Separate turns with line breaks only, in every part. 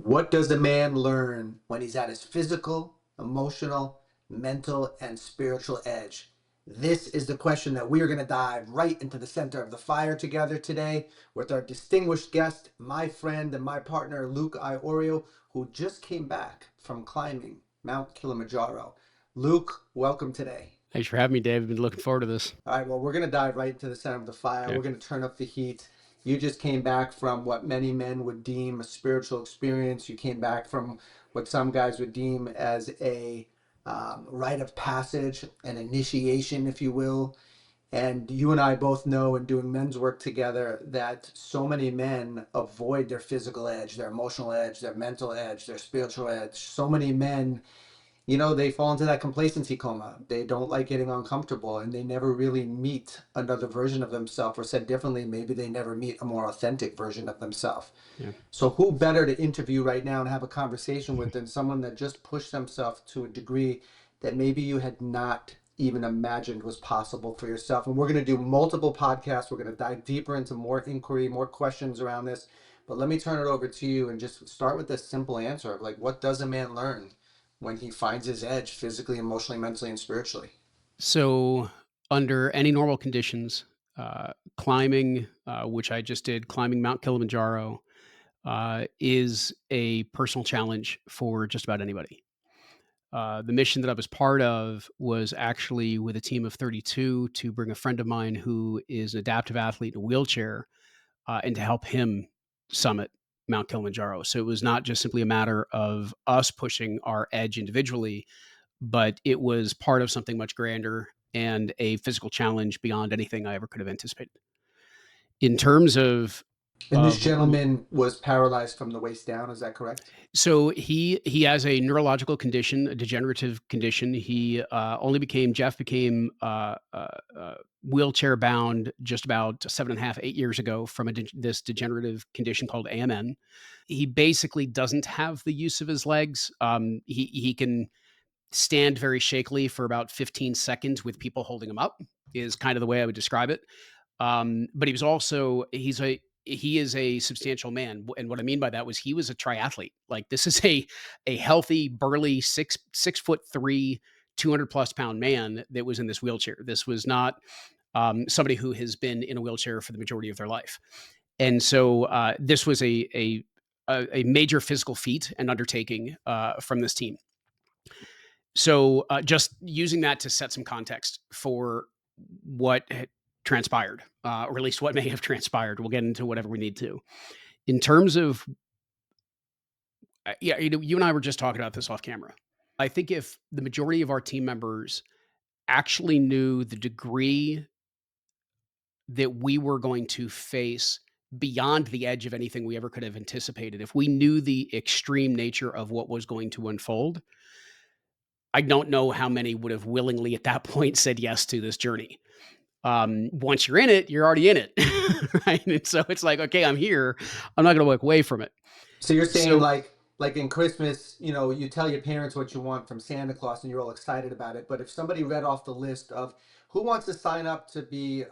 What does a man learn when he's at his physical, emotional, mental, and spiritual edge? This is the question that we are going to dive right into the center of the fire together today with our distinguished guest, my friend and my partner, Luke Iorio, who just came back from climbing Mount Kilimanjaro. Luke, welcome today.
Thanks for having me, Dave. I've been looking forward to this.
All right, well, we're going to dive right into the center of the fire.
Okay.
We're going to turn up the heat. You just came back from what many men would deem a spiritual experience. You came back from what some guys would deem as a rite of passage, an initiation, if you will. And you and I both know in doing men's work together that so many men avoid their physical edge, their emotional edge, their mental edge, their spiritual edge. So many men, they fall into that complacency coma. They don't like getting uncomfortable and they never really meet another version of themselves, or said differently, maybe they never meet a more authentic version of themselves.
Yeah.
So who better to interview right now and have a conversation with than someone that just pushed themselves to a degree that maybe you had not even imagined was possible for yourself. And we're going to do multiple podcasts. We're going to dive deeper into more inquiry, more questions around this. But let me turn it over to you and just start with this simple answer of like, what does a man learn when he finds his edge physically, emotionally, mentally, and spiritually?
So, under any normal conditions, climbing, which I just did, climbing Mount Kilimanjaro, is a personal challenge for just about anybody. The mission that I was part of was actually with a team of 32 to bring a friend of mine who is an adaptive athlete in a wheelchair and to help him summit Mount Kilimanjaro. So it was not just simply a matter of us pushing our edge individually, but it was part of something much grander and a physical challenge beyond anything I ever could have anticipated. In terms
And this
of
gentleman was paralyzed from the waist down. Is that correct?
so he has a neurological condition, a degenerative condition. He only became Jeff became wheelchair bound just about 7.5, 8 years ago from this degenerative condition called AMN. He basically doesn't have the use of his legs. He can stand very shakily for about 15 seconds with people holding him up is kind of the way I would describe it. But he is a substantial man, and what I mean by that was he was a triathlete. Like this is a healthy, burly 6 foot three, 200 plus pound man that was in this wheelchair. This was not somebody who has been in a wheelchair for the majority of their life, and so this was a major physical feat and undertaking from this team. So just using that to set some context for what had transpired, or at least what may have transpired. We'll get into whatever we need to. In terms of, yeah, you and I were just talking about this off camera. I think if the majority of our team members actually knew the degree that we were going to face beyond the edge of anything we ever could have anticipated, if we knew the extreme nature of what was going to unfold, I don't know how many would have willingly at that point said yes to this journey. Once you're in it, you're already in it, right? And so it's like, okay, I'm here. I'm not going to walk away from it.
So you're saying
So
like in Christmas, you tell your parents what you want from Santa Claus and you're all excited about it. But if somebody read off the list of who wants to sign up to be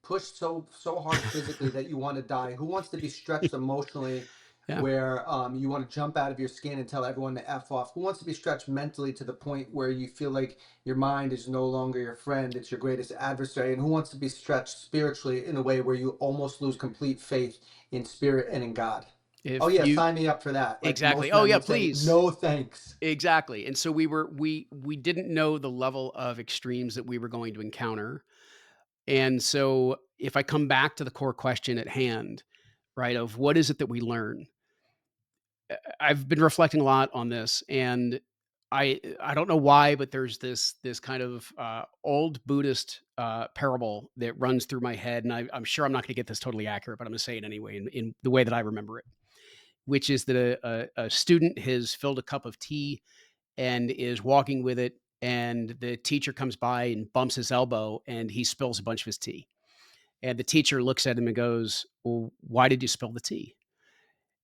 pushed so hard physically that you want to die, who wants to be stretched emotionally
yeah,
where you want to jump out of your skin and tell everyone to F off, who wants to be stretched mentally to the point where you feel like your mind is no longer your friend, it's your greatest adversary, and who wants to be stretched spiritually in a way where you almost lose complete faith in spirit and in God? Oh
if
yeah,
you
sign me up for that. Like
exactly.
most
Oh
men
yeah,
would say,
please.
no thanks.
Exactly. And so we didn't know the level of extremes that we were going to encounter. And so if I come back to the core question at hand, right, of what is it that we learn? I've been reflecting a lot on this, and I don't know why, but there's this kind of old Buddhist parable that runs through my head, and I'm sure I'm not going to get this totally accurate, but I'm going to say it anyway in the way that I remember it, which is that a student has filled a cup of tea and is walking with it, and the teacher comes by and bumps his elbow, and he spills a bunch of his tea, and the teacher looks at him and goes, "Well, why did you spill the tea?"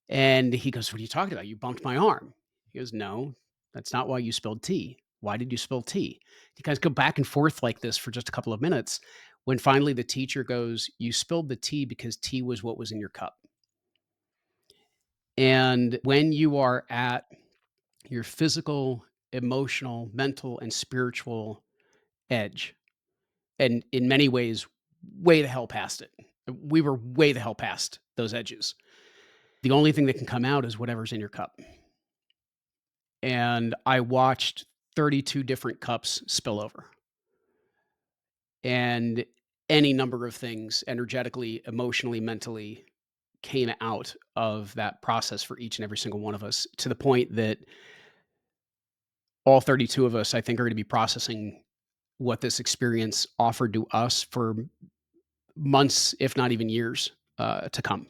And he goes, "What are you talking about? You bumped my arm." He goes, "No, that's not why you spilled tea. Why did you spill tea?" You guys go back and forth like this for just a couple of minutes when finally the teacher goes, "You spilled the tea because tea was what was in your cup." And when you are at your physical, emotional, mental, and spiritual edge, and in many ways, way the hell past it. We were way the hell past those edges. The only thing that can come out is whatever's in your cup. And I watched 32 different cups spill over, and any number of things energetically, emotionally, mentally came out of that process for each and every single one of us, to the point that all 32 of us, I think, are going to be processing what this experience offered to us for months, if not even years, to come.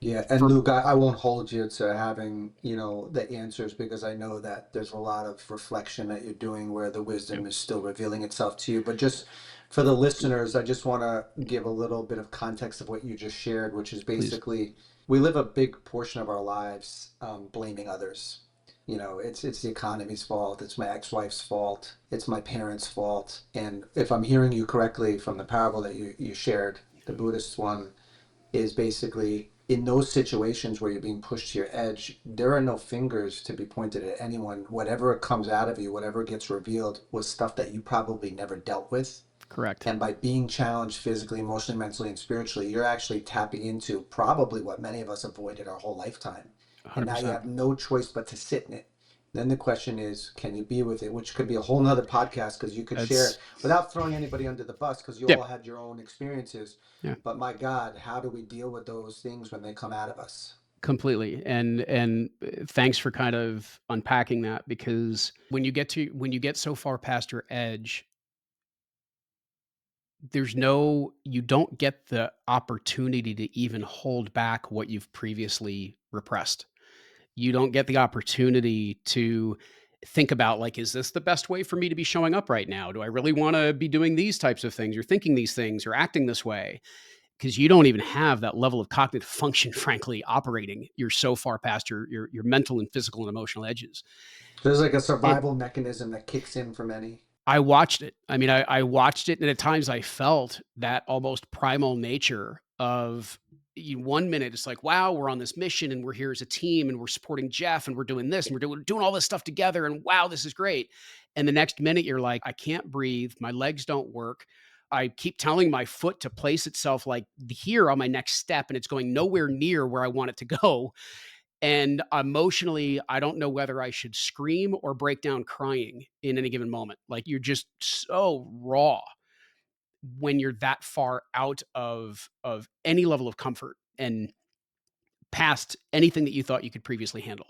Yeah, and
For
Luke, I won't hold you to having, the answers because I know that there's a lot of reflection that you're doing where the
Yeah,
wisdom is still revealing itself to you. But just for the listeners, I just want to give a little bit of context of what you just shared, which is
please.
basically we live a big portion of our lives blaming others. It's the economy's fault, it's my ex-wife's fault, it's my parents' fault. And if I'm hearing you correctly from the parable that you shared, the Buddhist one, is basically in those situations where you're being pushed to your edge, there are no fingers to be pointed at anyone. Whatever comes out of you, whatever gets revealed, was stuff that you probably never dealt with.
Correct.
And by being challenged physically, emotionally, mentally, and spiritually, you're actually tapping into probably what many of us avoided our whole lifetime. And now you
100%.
have no choice but to sit in it. Then the question is, can you be with it? Which could be a whole nother podcast because you could share it
That's
without throwing anybody under the bus because you
yeah,
all had your own experiences.
yeah,
But my God, how do we deal with those things when they come out of us?
completely. And thanks for kind of unpacking that, because when you get so far past your edge, you don't get the opportunity to even hold back what you've previously repressed. You don't get the opportunity to think about, like, is this the best way for me to be showing up right now? Do I really want to be doing these types of things or thinking these things or acting this way? Because you don't even have that level of cognitive function, frankly, operating. You're so far past your mental and physical and emotional edges.
There's like a
It
survival mechanism that kicks in for many.
I watched it. I mean, I watched it, and at times I felt that almost primal nature of, one minute it's like, wow, we're on this mission and we're here as a team and we're supporting Jeff and we're doing this and we're doing all this stuff together and wow, this is great. And the next minute you're like, I can't breathe, my legs don't work. I keep telling my foot to place itself like here on my next step, and it's going nowhere near where I want it to go. And emotionally, I don't know whether I should scream or break down crying in any given moment. Like, you're just so raw when you're that far out of any level of comfort and past anything that you thought you could previously handle.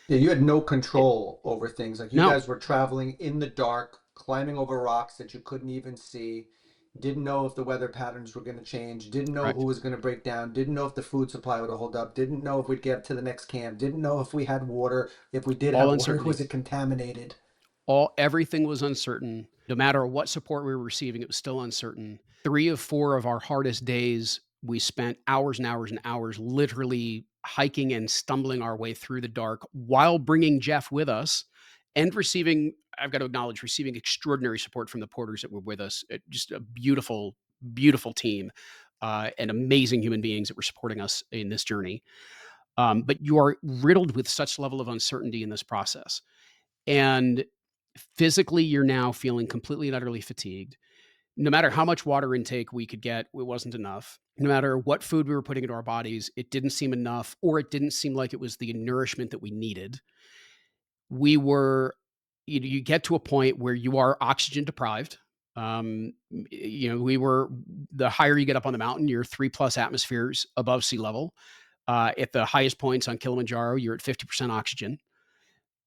Yeah, you had no
It
control over things. Like you
No,
guys were traveling in the dark, climbing over rocks that you couldn't even see, didn't know if the weather patterns were going to change, didn't know who
correct.
was going to break down, didn't know if the food supply would hold up, didn't know if we'd get to the next camp, didn't know if we had water, if we did
All
have water,
uncertainty.
was it contaminated?
All Everything was uncertain. No matter what support we were receiving, it was still uncertain. 3 of 4 of our hardest days, we spent hours and hours and hours literally hiking and stumbling our way through the dark while bringing Jeff with us and receiving, I've got to acknowledge, receiving extraordinary support from the porters that were with us. Just a beautiful, beautiful team, and amazing human beings that were supporting us in this journey. But you are riddled with such level of uncertainty in this process. And physically, you're now feeling completely and utterly fatigued. No matter how much water intake we could get, it wasn't enough. No matter what food we were putting into our bodies, it didn't seem enough, or it didn't seem like it was the nourishment that we needed. We were, you get to a point where you are oxygen deprived. We were, the higher you get up on the mountain, you're 3+ atmospheres above sea level. At the highest points on Kilimanjaro, you're at 50% oxygen.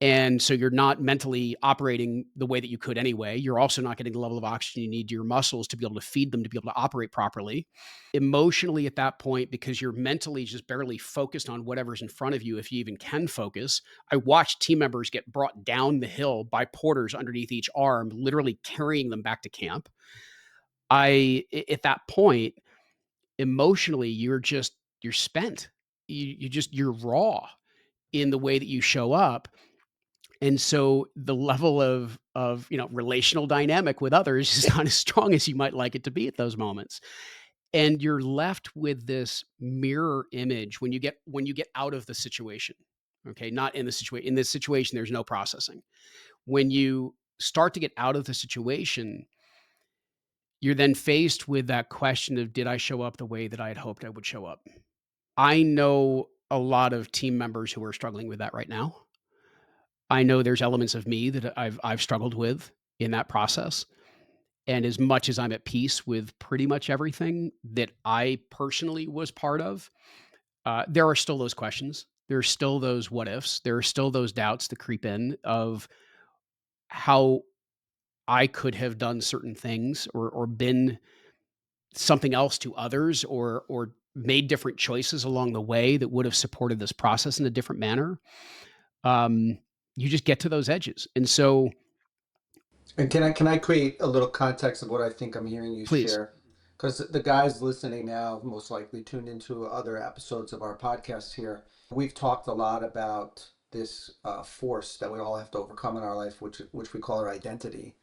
And so you're not mentally operating the way that you could anyway. You're also not getting the level of oxygen you need to your muscles to be able to feed them, to be able to operate properly. Emotionally, at that point, because you're mentally just barely focused on whatever's in front of you, if you even can focus. I watched team members get brought down the hill by porters underneath each arm, literally carrying them back to camp. At that point, emotionally, you're spent. You're raw in the way that you show up. And so the level of relational dynamic with others is not as strong as you might like it to be at those moments. and you're left with this mirror image when you get out of the situation. Okay, not in the situation. In this situation, there's no processing. When you start to get out of the situation, you're then faced with that question of, did I show up the way that I had hoped I would show up? I know a lot of team members who are struggling with that right now. I know there's elements of me that I've struggled with in that process. And as much as I'm at peace with pretty much everything that I personally was part of, there are still those questions. There are still those what ifs. There are still those doubts that creep in of how I could have done certain things or been something else to others or made different choices along the way that would have supported this process in a different manner. Um, you just get to those edges. And so
And can I create a little context of what I think I'm hearing you
please,
share? Because the guys listening now most likely tuned into other episodes of our podcast here. We've talked a lot about this force that we all have to overcome in our life, which we call our identity,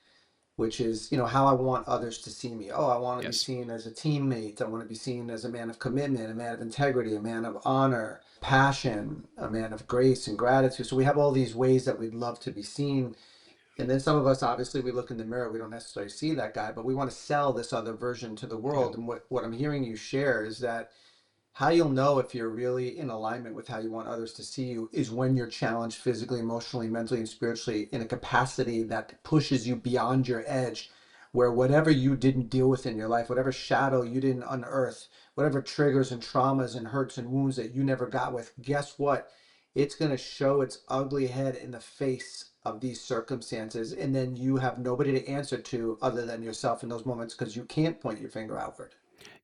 which is, how I want others to see me. Oh, I want to be
yes,
seen as a teammate. I want to be seen as a man of commitment, a man of integrity, a man of honor, passion, a man of grace and gratitude. So we have all these ways that we'd love to be seen, and then some of us, obviously, we look in the mirror, we don't necessarily see that guy, but we want to sell this other version to the
yeah,
world. And what I'm hearing you share is that how you'll know if you're really in alignment with how you want others to see you is when you're challenged physically, emotionally, mentally, and spiritually in a capacity that pushes you beyond your edge, where whatever you didn't deal with in your life, whatever shadow you didn't unearth, whatever triggers and traumas and hurts and wounds that you never got with, guess what? It's going to show its ugly head in the face of these circumstances. And then you have nobody to answer to other than yourself in those moments because you can't point your finger outward.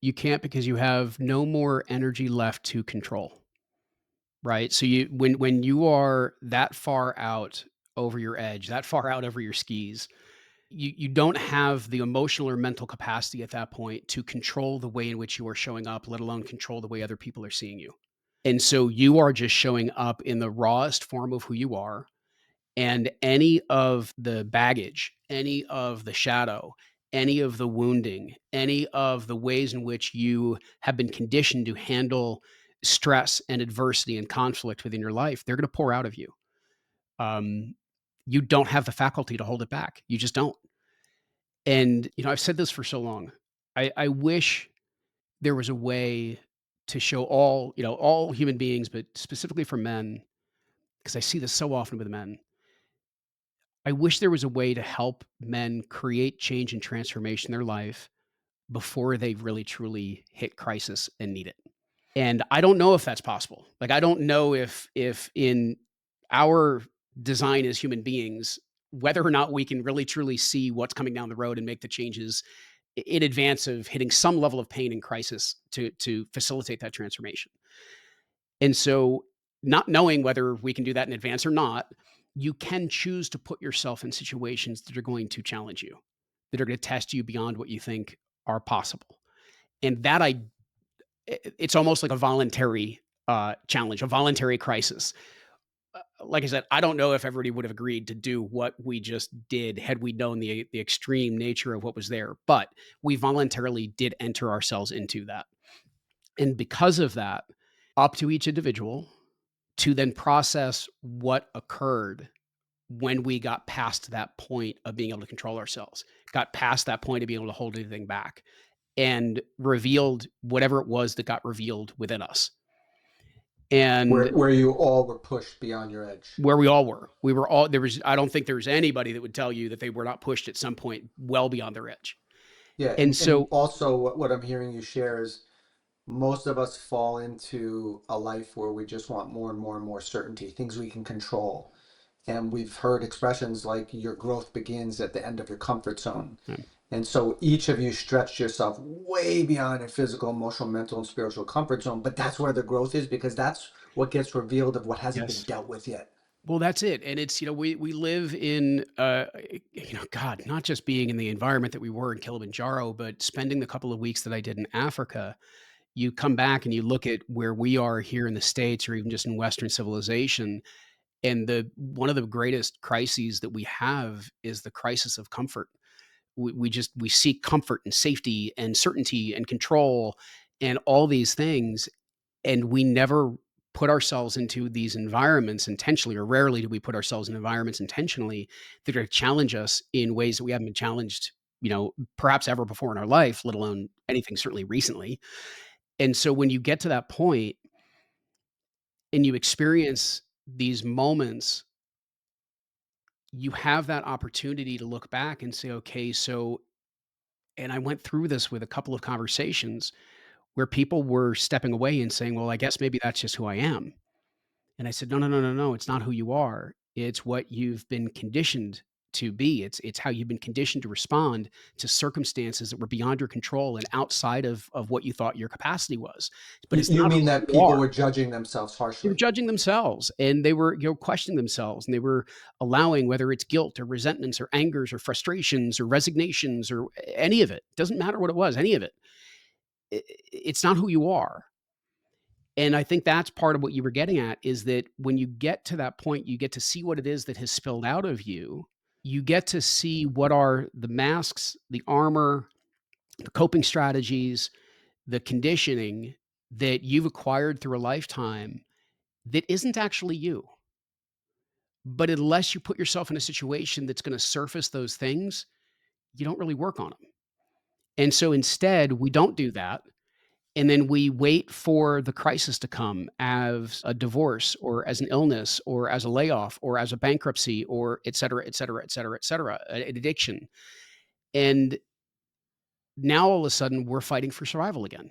you can't because you have no more energy left to control, right? So when you are that far out over your edge, that far out over your skis, you don't have the emotional or mental capacity at that point to control the way in which you are showing up, let alone control the way other people are seeing you. And so you are just showing up in the rawest form of who you are. And any of the baggage, any of the shadow, any of the wounding, any of the ways in which you have been conditioned to handle stress and adversity and conflict within your life, they're going to pour out of you. Um, you don't have the faculty to hold it back. You just don't. And, I've said this for so long. I wish there was a way to show all human beings, but specifically for men, because I see this so often with men. I wish there was a way to help men create change and transformation in their life before they really truly hit crisis and need it. And I don't know if that's possible. Like I don't know if in our design as human beings, whether or not we can really truly see what's coming down the road and make the changes in advance of hitting some level of pain and crisis to facilitate that transformation. And so, not knowing whether we can do that in advance or not, you can choose to put yourself in situations that are going to challenge you, that are going to test you beyond what you think are possible. And it's almost like a voluntary challenge, a voluntary crisis. Like I said, I don't know if everybody would have agreed to do what we just did had we known the extreme nature of what was there, but we voluntarily did enter ourselves into that. And because of that, up to each individual to then process what occurred when we got past that point of being able to control ourselves, got past that point of being able to hold anything back, and revealed whatever it was that got revealed within us.
where
And
where you all were pushed beyond your edge.
where we all were, we were all there was, I don't think there's anybody that would tell you that they were not pushed at some point well beyond their edge.
Yeah,
And
and
so,
also what I'm hearing you share is most of us fall into a life where we just want more and more and more certainty, things we can control. And we've heard expressions like your growth begins at the end of your comfort zone. And so each of you stretched yourself way beyond your physical, emotional, mental, and spiritual comfort zone. But that's where the growth is because that's what gets revealed of what hasn't been
yes.
dealt with yet.
Well, that's it, and it's we live in God, not just being in the environment that we were in Kilimanjaro, but spending the couple of weeks that I did in Africa. You come back and you look at where we are here in the States, or even just in Western civilization, and the one of the greatest crises that we have is the crisis of comfort. we seek comfort and safety and certainty and control and all these things, and we never put ourselves into these environments intentionally, or rarely do we put ourselves in environments intentionally that are to challenge us in ways that we haven't been challenged, perhaps ever before in our life, let alone anything certainly recently. And so when you get to that point and you experience these moments, you have that opportunity to look back and say, okay, so, and I went through this with a couple of conversations where people were stepping away and saying, well, I guess maybe that's just who I am. And I said, no, no, no, no, no. It's not who you are. It's what you've been conditioned to be. It's how you've been conditioned to respond to circumstances that were beyond your control and outside of what you thought your capacity was. But it's
You
not
mean
who
that
you
people
are.
were judging themselves
They were
harshly?
judging themselves, and they were, questioning themselves, and they were allowing, whether it's guilt or resentments or angers or frustrations or resignations or any of it. Doesn't matter what it was, any of it. It's not who you are. And I think that's part of what you were getting at, is that when you get to that point, you get to see what it is that has spilled out of you. You get to see what are the masks, the armor, the coping strategies, the conditioning that you've acquired through a lifetime that isn't actually you. But unless you put yourself in a situation that's going to surface those things, you don't really work on them. And so instead, we don't do that. And then we wait for the crisis to come, as a divorce or as an illness or as a layoff or as a bankruptcy or et cetera, et cetera, et cetera, et cetera, an addiction. And now all of a sudden we're fighting for survival again.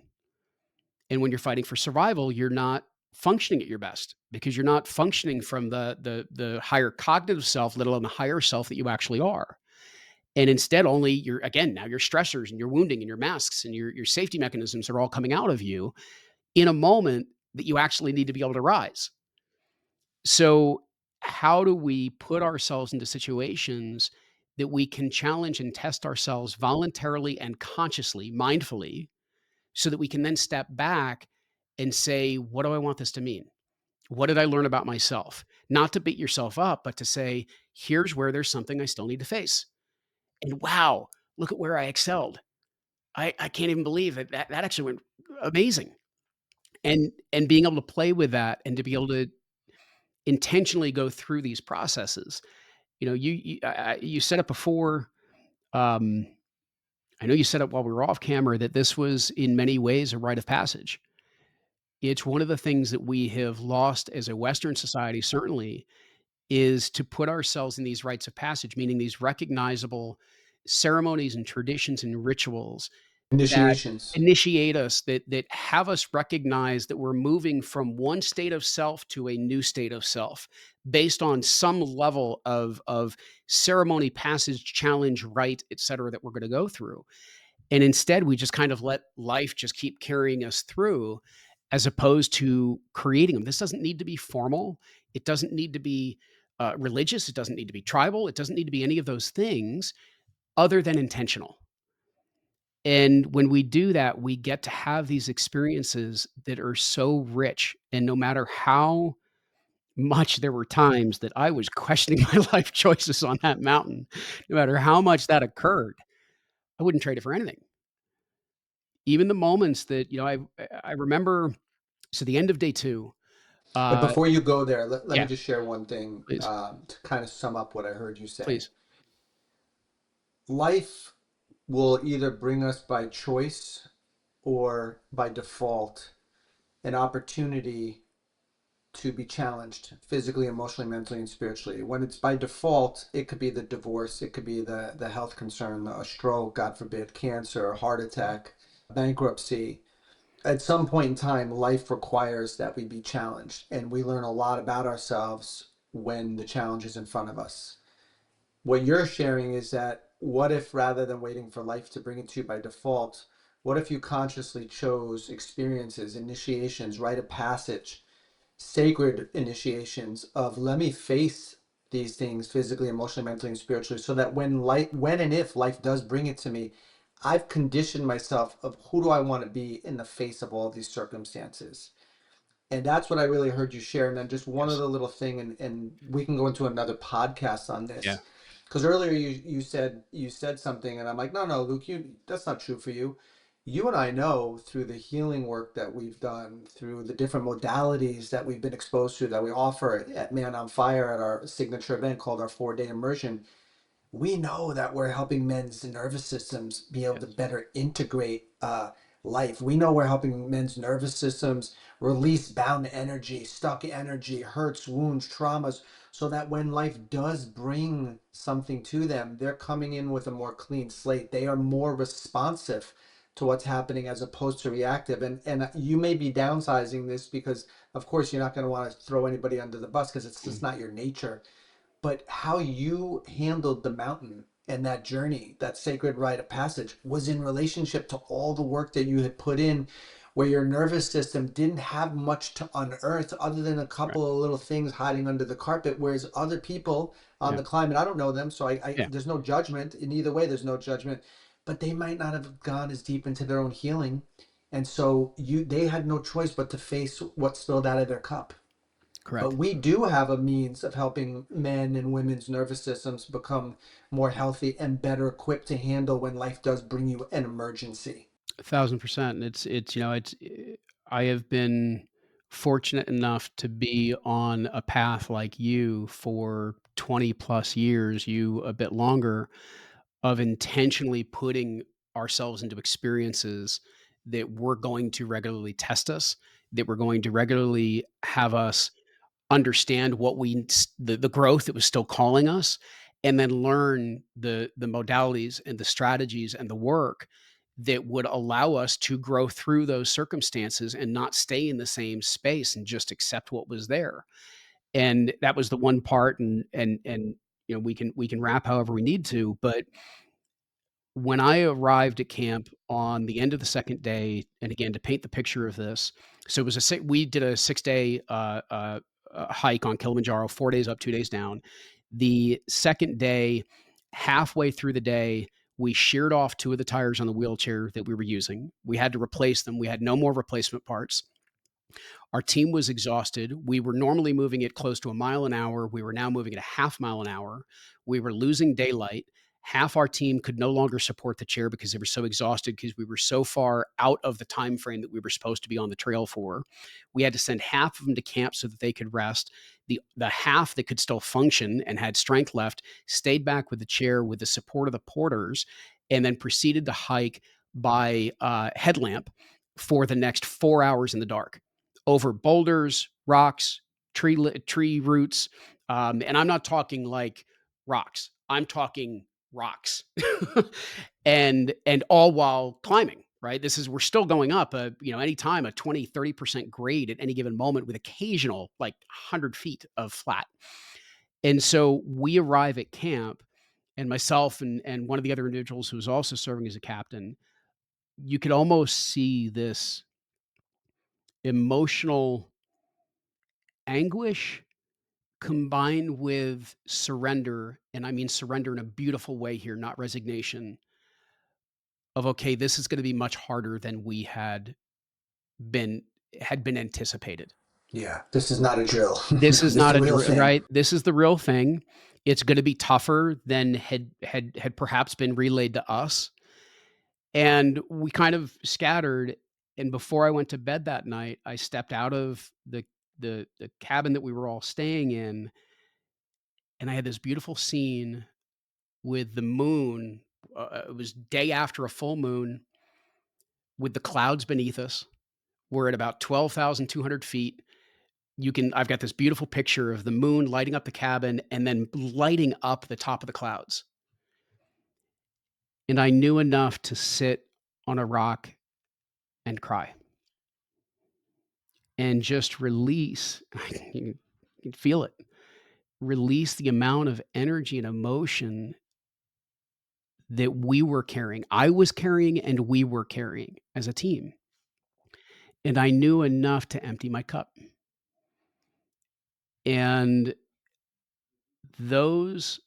And when you're fighting for survival, you're not functioning at your best, because you're not functioning from the higher cognitive self, let alone the higher self that you actually are. And instead, only now your stressors and your wounding and your masks and your safety mechanisms are all coming out of you in a moment that you actually need to be able to rise. So, how do we put ourselves into situations that we can challenge and test ourselves voluntarily and consciously, mindfully, so that we can then step back and say, what do I want this to mean? What did I learn about myself? Not to beat yourself up, but to say, here's where there's something I still need to face. And wow, look at where I excelled. I can't even believe it. That actually went amazing. And being able to play with that and to be able to intentionally go through these processes. You said it before. Um, I know you said it while we were off camera, that this was in many ways a rite of passage. It's one of the things that we have lost as a Western society, certainly, is to put ourselves in these rites of passage, meaning these recognizable ceremonies and traditions and rituals that
Initiations.
initiate us, that have us recognize that we're moving from one state of self to a new state of self based on some level of ceremony, passage, challenge, rite, et cetera, that we're going to go through. And instead, we just kind of let life just keep carrying us through, as opposed to creating them. This doesn't need to be formal. It doesn't need to be religious. It doesn't need to be tribal. It doesn't need to be any of those things other than intentional. And when we do that, we get to have these experiences that are so rich. And no matter how much there were times that I was questioning my life choices on that mountain, no matter how much that occurred, I wouldn't trade it for anything. Even the moments that, I remember, so the end of day 2,
But
uh
before you go there, let me
yeah,
just share one thing
please,
to kind of sum up what I heard you say.
please.
Life will either bring us by choice or by default an opportunity to be challenged physically, emotionally, mentally, and spiritually. When it's by default, it could be the divorce, it could be the health concern, a stroke, God forbid, cancer, a heart attack, bankruptcy. At some point in time, life requires that we be challenged, and we learn a lot about ourselves when the challenge is in front of us. What you're sharing is that, what if, rather than waiting for life to bring it to you by default, what if you consciously chose experiences, initiations, rite of passage, sacred initiations of, let me face these things physically, emotionally, mentally, and spiritually, so that when and if life does bring it to me, I've conditioned myself of who do I want to be in the face of all these circumstances. And that's what I really heard you share. And then just one
Yes.
other little thing, and we can go into another podcast on
Yeah.
this, Because earlier you said something, and I'm like, no, no, Luke, you that's not true for you. You and I know through the healing work that we've done, through the different modalities that we've been exposed to, that we offer at Man on Fire at our signature event called our 4-day immersion, we know that we're helping men's nervous systems be able to
Yes.
better integrate life. We know we're helping men's nervous systems release bound energy, stuck energy, hurts, wounds, traumas, so that when life does bring something to them, they're coming in with a more clean slate. They are more responsive to what's happening as opposed to reactive. And you may be downsizing this because, of course, you're not going to want to throw anybody under the bus because it's just
Mm.
not your nature, but how you handled the mountain and that journey, that sacred rite of passage, was in relationship to all the work that you had put in, where your nervous system didn't have much to unearth other than a
Right.
couple of little things hiding under the carpet. Whereas other people on
Yeah.
the climate, I don't know them, so
Yeah.
there's no judgment in either way. There's no judgment, but they might not have gone as deep into their own healing, and so they had no choice but to face what spilled out of their cup. But
Correct.
we do have a means of helping men and women's nervous systems become more healthy and better equipped to handle when life does bring you an emergency.
1,000%. And I have been fortunate enough to be on a path like you for 20 plus years, you a bit longer, of intentionally putting ourselves into experiences that were going to regularly test us, that were going to regularly have us understand what the growth that was still calling us, and then learn the modalities and the strategies and the work that would allow us to grow through those circumstances and not stay in the same space and just accept what was there. And that was the one part, and we can wrap however we need to, but when I arrived at camp on the end of the second day, and again, to paint the picture of this, so it was we did a 6-day hike on Kilimanjaro, 4 days up, 2 days down. The second day, halfway through the day, we sheared off two of the tires on the wheelchair that we were using. We had to replace them. We had no more replacement parts. Our team was exhausted. We were normally moving at close to a mile an hour. We were now moving at a half mile an hour. We were losing daylight. Half our team could no longer support the chair because they were so exhausted because we were so far out of the time frame that we were supposed to be on the trail for. We had to send half of them to camp so that they could rest. The half that could still function and had strength left stayed back with the chair with the support of the porters, and then proceeded to hike by headlamp for the next 4 hours in the dark over boulders, rocks, tree roots, and I'm not talking like rocks. I'm talking rocks, and all while climbing. Right, this is we're still going up. Anytime a 20-30% grade at any given moment with occasional like 100 feet of flat. And so we arrive at camp, and myself and one of the other individuals who was also serving as a captain, you could almost see this emotional anguish combined with surrender, and I mean surrender in a beautiful way here, not resignation, of, okay, this is gonna be much harder than we been been anticipated.
Yeah, this is not a drill.
This is
This is
not
the
a
real thing.
right? This is the real thing. It's gonna be tougher than had perhaps been relayed to us, and we kind of scattered, and before I went to bed that night, I stepped out of the cabin that we were all staying in, and I had this beautiful scene with the moon. It was day after a full moon with the clouds beneath us. We're at about 12,200 feet. I've got this beautiful picture of the moon lighting up the cabin and then lighting up the top of the clouds. And I knew enough to sit on a rock and cry and just release. You can feel it. Release the amount of energy and emotion that we were carrying. I was carrying and we were carrying as a team. And I knew enough to empty my cup. And those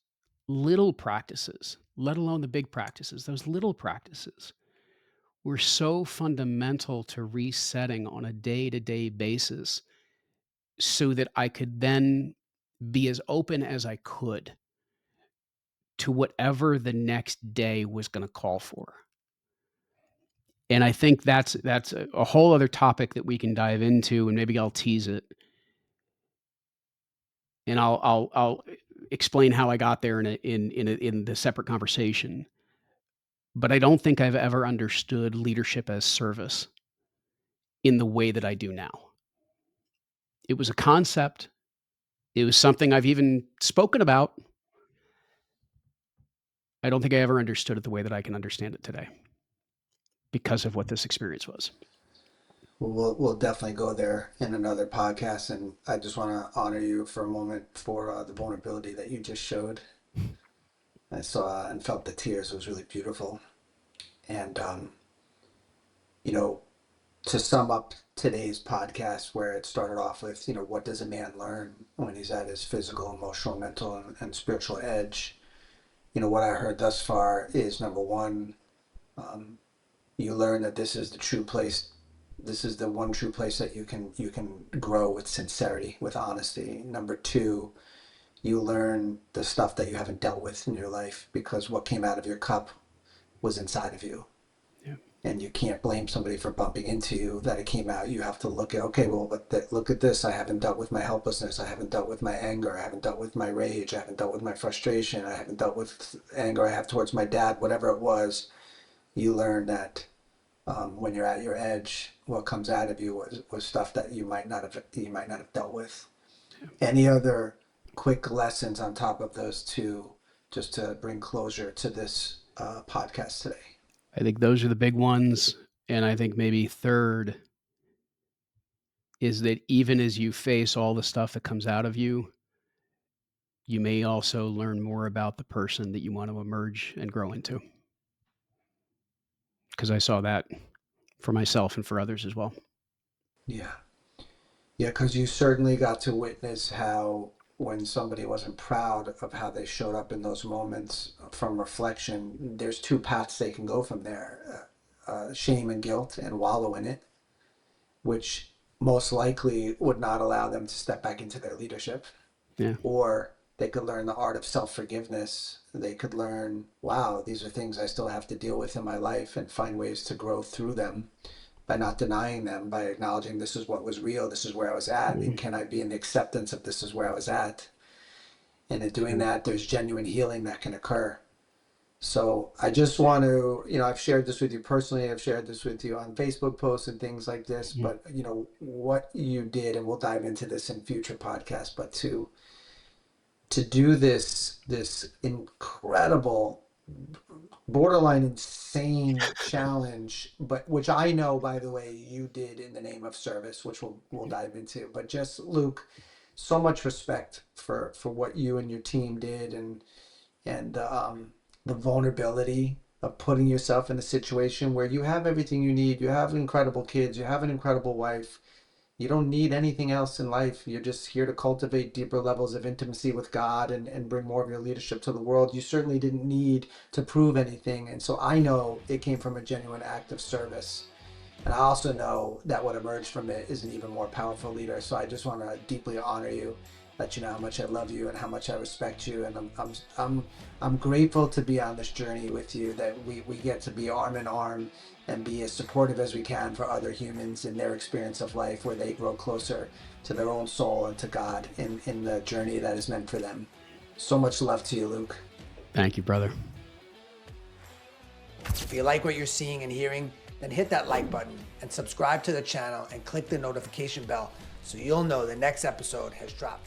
little practices, let alone the big practices, those little practices were so fundamental to resetting on a day to day basis so that I could then be as open as I could to whatever the next day was going to call for. And I think that's a whole other topic that we can dive into, and maybe I'll tease it, and I'll explain how I got there in the separate conversation. But I don't think I've ever understood leadership as service in the way that I do now. It was a concept. It was something I've even spoken about. I don't think I ever understood it the way that I can understand it today because of what this experience was.
We'll definitely go there in another podcast, and I just want to honor you for a moment for the vulnerability that you just showed. I saw and felt the tears. It was really beautiful. And you know, to sum up today's podcast, where it started off with, what does a man learn when he's at his physical, emotional, mental, and spiritual edge? What I heard thus far is, number one, you learn that this is the true place. This is the one true place that you can grow with sincerity, with honesty. Number two, you learn the stuff that you haven't dealt with in your life, because what came out of your cup was inside of you.
Yeah.
And you can't blame somebody for bumping into you that it came out. You have to look at, okay, well, but look at this. I haven't dealt with my helplessness. I haven't dealt with my anger. I haven't dealt with my rage. I haven't dealt with my frustration. I haven't dealt with anger I have towards my dad, whatever it was. You learn that when you're at your edge, what comes out of you was stuff that you might not have dealt with.
Yeah.
Any other quick lessons on top of those two, just to bring closure to this podcast today?
I think those are the big ones. And I think maybe third is that even as you face all the stuff that comes out of you, you may also learn more about the person that you want to emerge and grow into. Because I saw that for myself and for others as well.
Yeah. Yeah, because you certainly got to witness how, when somebody wasn't proud of how they showed up in those moments from reflection, there's two paths they can go from there: shame and guilt, and wallow in it, which most likely would not allow them to step back into their leadership.
Yeah.
Or they could learn the art of self-forgiveness. They could learn, wow, these are things I still have to deal with in my life, and find ways to grow through them by not denying them, by acknowledging this is what was real, this is where I was at, and can I be in the acceptance of this is where I was at? And in doing that, there's genuine healing that can occur. So I just want to, I've shared this with you personally, I've shared this with you on Facebook posts and things like this, but what you did, and we'll dive into this in future podcasts, but to do this incredible, borderline insane challenge, but which I know, by the way, you did in the name of service, which we'll dive into. But just, Luke, so much respect for what you and your team did, and the vulnerability of putting yourself in a situation where you have everything you need. You have incredible kids. You have an incredible wife. You don't need anything else in life. You're just here to cultivate deeper levels of intimacy with God, and bring more of your leadership to the world. You certainly didn't need to prove anything. And so I know it came from a genuine act of service. And I also know that what emerged from it is an even more powerful leader. So I just want to deeply honor you, let you know how much I love you and how much I respect you. And I'm grateful to be on this journey with you, that we get to be arm in arm and be as supportive as we can for other humans in their experience of life, where they grow closer to their own soul and to God in the journey that is meant for them. So much love to you, Luke.
Thank you, brother.
If you like what you're seeing and hearing, then hit that like button and subscribe to the channel and click the notification bell so you'll know the next episode has dropped.